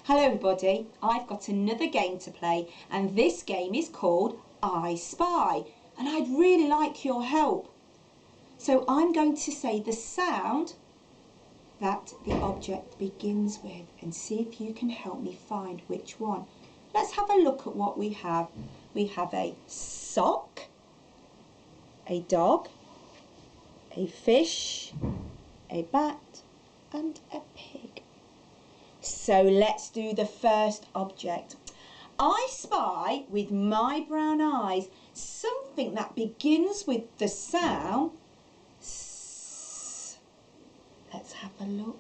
Hello everybody, I've got another game to play and this game is called I Spy and I'd really like your help. So I'm going to say the sound that the object begins with and see if you can help me find which one. Let's have a look at what we have. We have a sock, a dog, a fish, a bat and a pig. So let's do the first object. I spy with my brown eyes something that begins with the sound S. Let's have a look.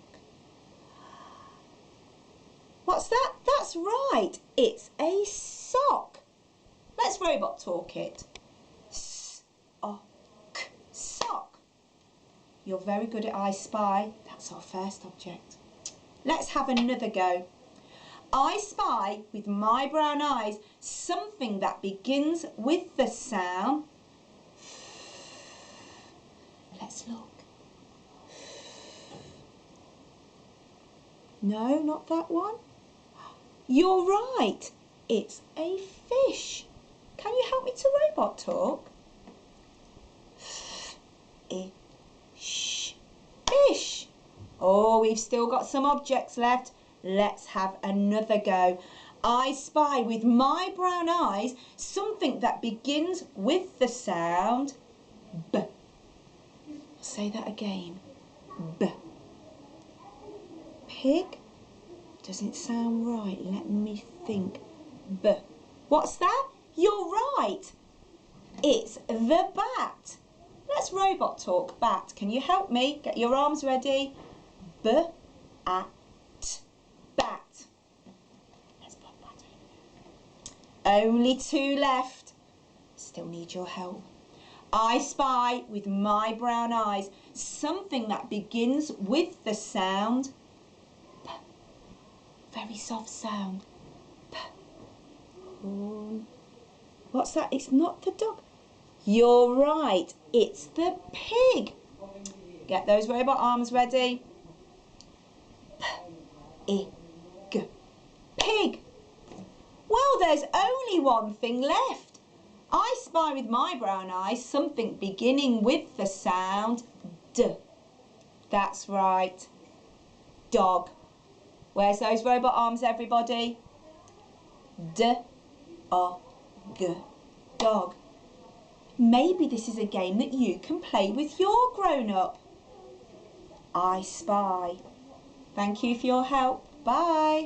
What's that? That's right, it's a sock. Let's robot talk it. S-o-k, sock. You're very good at I spy. That's our first object. Let's have another go. I spy with my brown eyes something that begins with the sound. Let's look. No, not that one. You're right. It's a fish. Can you help me to robot talk? Fish. Oh, we've still got some objects left. Let's have another go. I spy with my brown eyes something that begins with the sound B. Say that again. B. Pig? Doesn't sound right. Let me think. B. What's that? You're right. It's the bat. Let's robot talk bat. Can you help me? Get your arms ready. B-at, bat. Let's put that in. Only two left. Still need your help. I spy with my brown eyes something that begins with the sound P. Very soft sound. P. What's that? It's not the dog. You're right. It's the pig. Get those robot arms ready. P-I-G. Pig. Well, there's only one thing left. I spy with my brown eyes something beginning with the sound D. That's right. Dog. Where's those robot arms, everybody? D-O-G. Dog. Maybe this is a game that you can play with your grown-up. I Spy. Thank you for your help. Bye.